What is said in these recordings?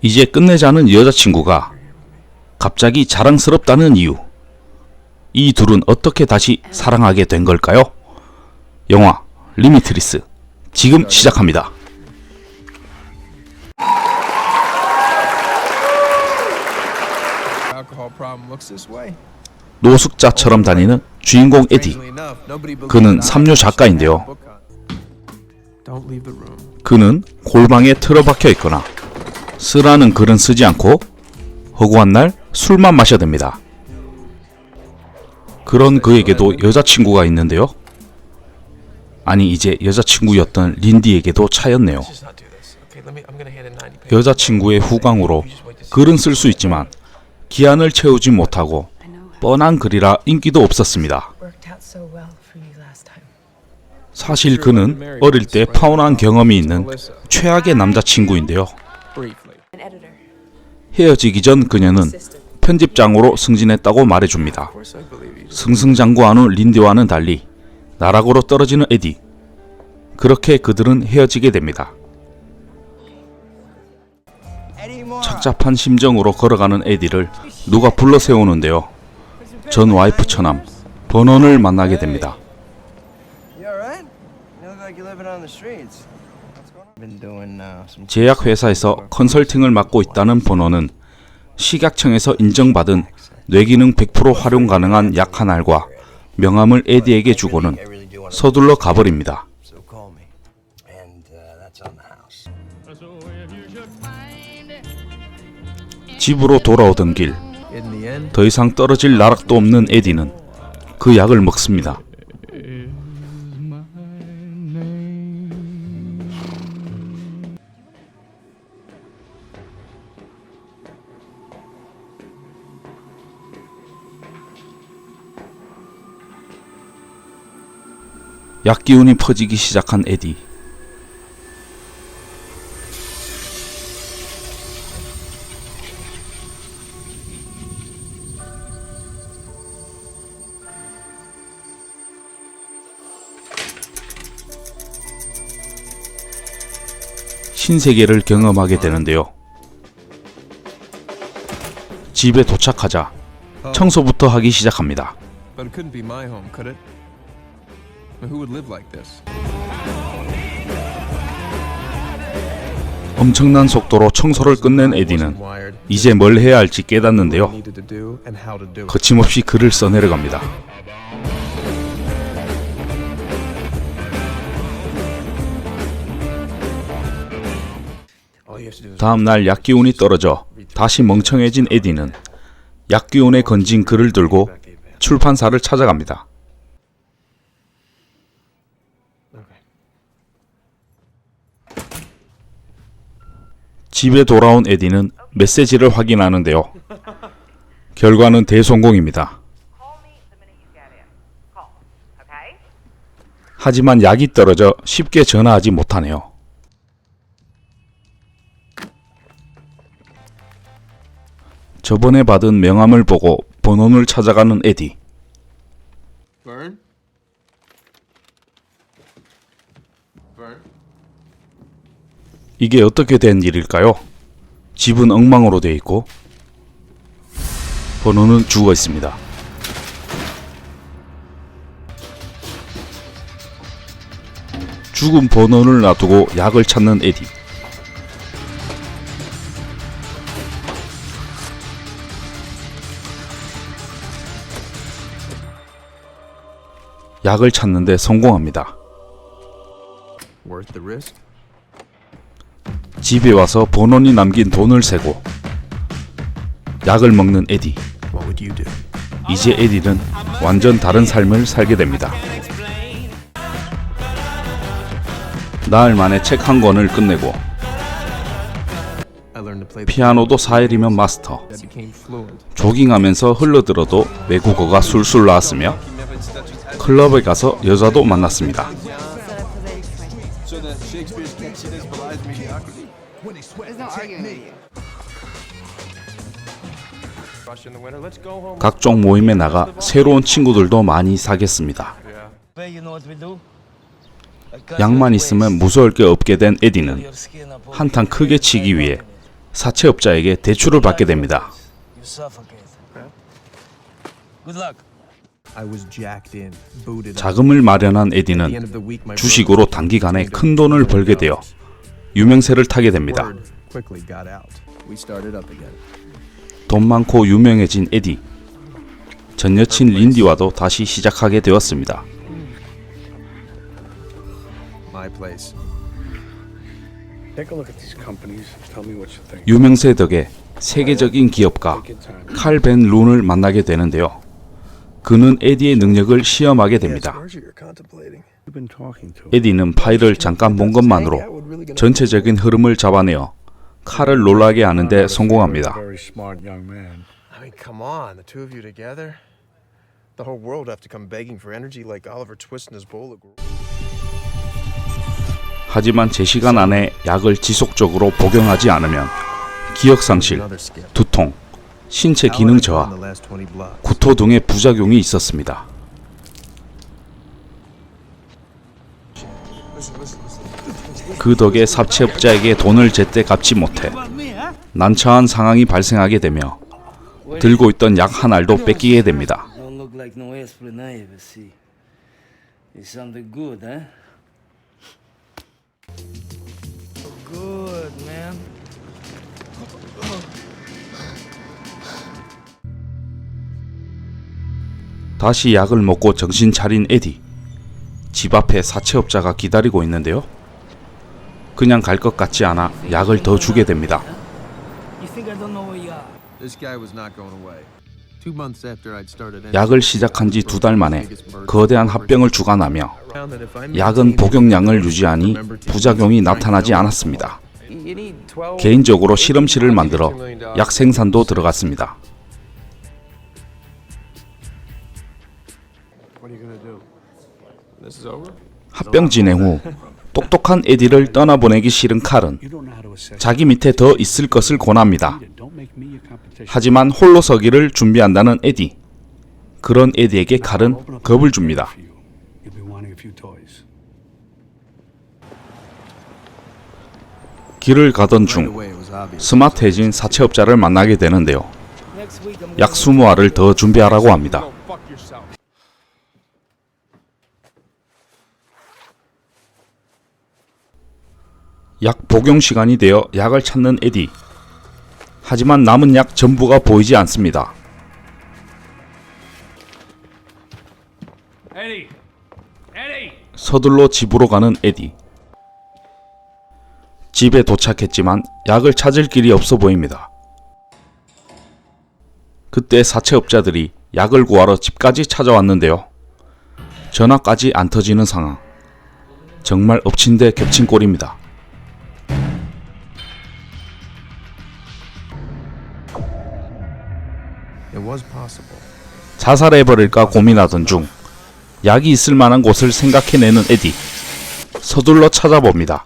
이제 끝내자는 여자친구가 갑자기 자랑스럽다는 이유. 이 둘은 어떻게 다시 사랑하게 된 걸까요? 영화 리미트리스 지금 시작합니다. 노숙자처럼 다니는 주인공 에디. 그는 삼류 작가인데요. 그는 골방에 틀어박혀 있거나 쓰라는 글은 쓰지 않고 허구한 날 술만 마셔댑니다. 그런 그에게도 여자친구가 있는데요. 아니, 이제 여자친구였던 린디에게도 차였네요. 여자친구의 후광으로 글은 쓸 수 있지만 기한을 채우지 못하고 뻔한 글이라 인기도 없었습니다. 사실 그는 어릴 때 파혼한 경험이 있는 최악의 남자친구인데요. 헤어지기 전 그녀는 편집장으로 승진했다고 말해줍니다. 승승장구하는 린디와는 달리 나락으로 떨어지는 에디. 그렇게 그들은 헤어지게 됩니다. 착잡한 심정으로 걸어가는 에디를 누가 불러 세우는데요. 전 와이프 처남 버넌을 만나게 됩니다. 제약회사에서 컨설팅을 맡고 있다는 버넌은 식약청에서 인정받은 뇌기능 100% 활용 가능한 약 한 알과 명함을 에디에게 주고는 서둘러 가버립니다. 집으로 돌아오던 길, 더 이상 떨어질 나락도 없는 에디는 그 약을 먹습니다. 약 기운이 퍼지기 시작한 에디. 신세계를 경험하게 되는데요. 집에 도착하자 청소부터 하기 시작합니다. 엄청난 속도로 청소를 끝낸 에디는 이제 뭘 해야 할지 깨닫는데요. 거침없이 글을 써내려갑니다. 다음 날 약기운이 떨어져 다시 멍청해진 에디는 약기운에 건진 글을 들고 출판사를 찾아갑니다. 집에 돌아온 에디는 메시지를 확인하는데요. 결과는 대성공입니다. 하지만 약이 떨어져 쉽게 전화하지 못하네요. 저번에 받은 명함을 보고 번호를 찾아가는 에디. 이게 어떻게 된 일일까요? 집은 엉망으로 되어 있고 번호는 죽어 있습니다. 죽은 번호를 놔두고 약을 찾는 에디. 약을 찾는데 성공합니다. 집에 와서 버논이 남긴 돈을 세고 약을 먹는 에디. 이제 에디는 완전 다른 삶을 살게 됩니다. 나흘 만에 책 한 권을 끝내고 피아노도 4일이면 마스터. 조깅하면서 흘러들어도 외국어가 술술 나왔으며 클럽에 가서 여자도 만났습니다. 각종 모임에 나가 새로운 친구들도 많이 사귀었습니다. 약만 있으면 무서울 게 없게 된 에디는 한탕 크게 치기 위해 사채업자에게 대출을 받게 됩니다. You suffocate. Good luck. I was jacked in, booted up. 자금을 마련한 에디는 주식으로 단기간에 큰 돈을 벌게 되어 유명세를 타게 됩니다. Word quickly got out. We started up again. 돈 많고 유명해진 에디. 전 여친 린디와도 다시 시작하게 되었습니다. My place. Take a look at these companies. Tell me what you think. 유명세 덕에 세계적인 기업가 Take your time. 칼 벤 룬을 만나게 되는데요. 그는 에디의 능력을 시험하게 됩니다. You're contemplating. You've been talking to. 에디는 파일을 잠깐 본 것만으로 전체적인 흐름을 잡아내어 칼을 놀라게 하는데 성공합니다. Very smart young man. I mean, come on, the two of you together. The whole world have to come begging for energy like Oliver Twist and his bowl of. 하지만 제 시간 안에 약을 지속적으로 복용하지 않으면 기억 상실, 두통, 신체 기능 저하, 구토 등의 부작용이 있었습니다. 그 덕에 사채업자에게 돈을 제때 갚지 못해 난처한 상황이 발생하게 되며 들고 있던 약 한 알도 뺏기게 됩니다. Don't look like no aspirin I ever see. It's something good, huh? Good, man. 다시 약을 먹고 정신 차린 에디. 집 앞에 사채업자가 기다리고 있는데요. 그냥 갈 것 같지 않아 약을 더 주게 됩니다. You think I don't know where you are? This guy was not going away. 2 months after I'd started. 약을 시작한 지 2달 만에 거대한 합병을 주관하며 약은 복용량을 유지하니 부작용이 나타나지 않았습니다. You need 12. 개인적으로 실험실을 만들어 약 생산도 들어갔습니다. What are you gonna do? This is over. 합병 진행 후 똑똑한 에디를 떠나보내기 싫은 칼은 You don't know how to assess. 자기 밑에 더 있을 것을 권합니다. Don't make me your competition. 하지만 홀로 서기를 준비한다는 에디. 그런 에디에게 칼은 겁을 줍니다. For you. You'll be wanting a few toys. 길을 가던 Right 중 away, it was obvious. 스마트해진 사채업자를 만나게 되는데요. Next week I'm 약 20알을 더 준비하라고 합니다. 약 복용 시간이 되어 약을 찾는 에디. 하지만 남은 약 전부가 보이지 않습니다. 서둘러 집으로 가는 에디. 집에 도착했지만 약을 찾을 길이 없어 보입니다. 그때 사채업자들이 약을 구하러 집까지 찾아왔는데요. 전화까지 안 터지는 상황. 정말 엎친 데 겹친 꼴입니다. It was possible. 자살해버릴까 고민하던 중 약이 있을 만한 곳을 생각해내는 에디. 서둘러 찾아봅니다.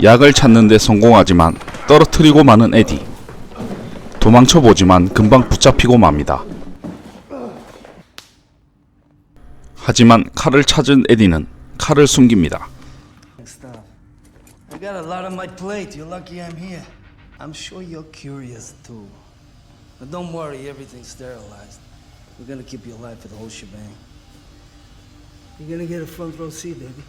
약을 찾는 데 성공하지만 떨어뜨리고 마는 에디. 도망쳐보지만 금방 붙잡히고 맙니다. 하지만 칼을 찾은 에디는 칼을 숨깁니다. Stop. I got a lot on my plate. You're lucky I'm here. I'm sure you're curious too. But don't worry, everything's sterilized. We're gonna keep you alive for the whole shebang. You're gonna get a front row seat, baby.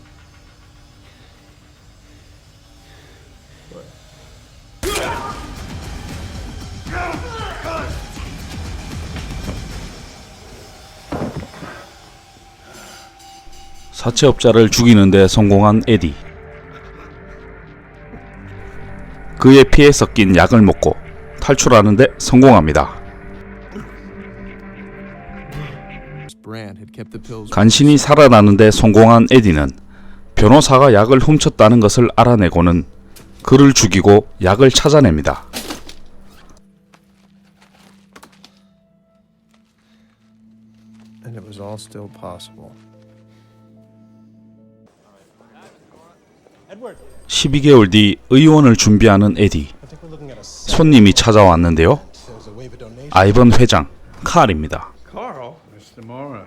사채업자를 죽이는 데 성공한 에디. 그의 피에 섞인 약을 먹고 탈출하는 데 성공합니다. Brand had kept the pills. 간신히 살아나는 데 성공한 에디는 변호사가 약을 훔쳤다는 것을 알아내고는 그를 죽이고 약을 찾아냅니다. And it was all still possible. 12개월 뒤 의원을 준비하는 에디. 손님이 찾아왔는데요. 아이번 회장, 칼입니다. Carl? Mr. Mora.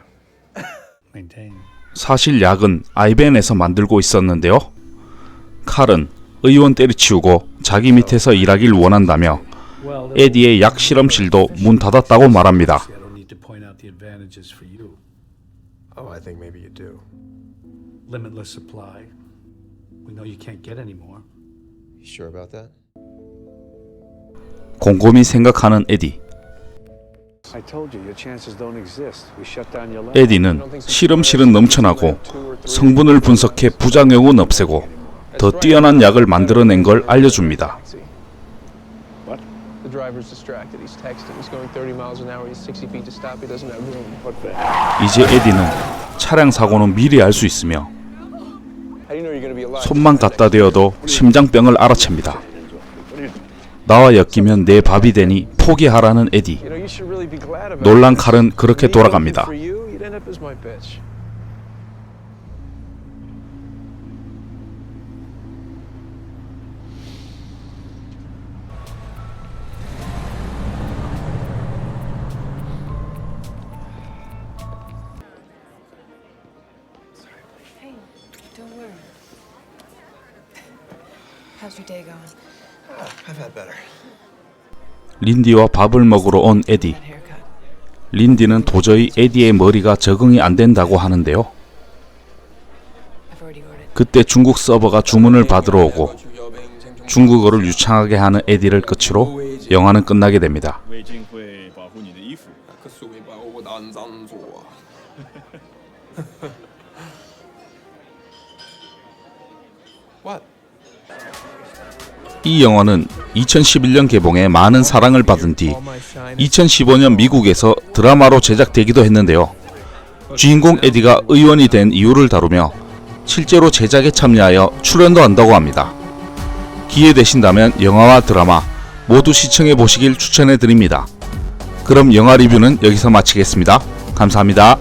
Maintain. 사실 약은 아이벤에서 만들고 있었는데요. 칼은 의원 때려치우고 자기 밑에서 일하길 원한다며 에디의 약 실험실도 문 닫았다고 말합니다. I don't need to point out the advantages for you. Oh, I think maybe you do. Limitless supply. We know you can't get any more. You sure about that? 곰곰이 생각하는 에디. I told you, your chances don't exist. We shut down your lab. 에디는 실험실은 넘쳐나고 성분을 분석해 부작용은 없애고 더 뛰어난 약을 만들어낸 걸 알려줍니다. What? The driver's distracted. He's texting. He's going 30 miles an hour. He's 60 feet to stop. He doesn't have room. What the heck? 이제 에디는 차량 사고는 미리 알 수 있으며 How do you know you're going to be alive? 손만 갖다 대어도 심장병을 알아챕니다. 나와 엮이면 내 밥이 되니 포기하라는 에디. You know, you should really be glad about 놀란 this. 칼은 그렇게 Me 돌아갑니다. working for you, you'd end up as my bitch. Hey, don't worry. How's your day going? I've had better. 린디와 밥을 먹으러 온 에디. That haircut. 린디는 도저히 에디의 머리가 적응이 안 된다고 하는데요. I've already ordered. 그때 중국 서버가 주문을 받으러 오고 중국어를 유창하게 하는 에디를 끝으로 영화는 끝나게 됩니다. 围巾会保护你的衣服。可是会把我当脏做。What? 이 영화는 2011년 개봉에 많은 사랑을 받은 뒤 2015년 미국에서 드라마로 제작되기도 했는데요. 주인공 에디가 의원이 된 이유를 다루며 실제로 제작에 참여하여 출연도 한다고 합니다. 기회 되신다면 영화와 드라마 모두 시청해 보시길 추천해 드립니다. 그럼 영화 리뷰는 여기서 마치겠습니다. 감사합니다.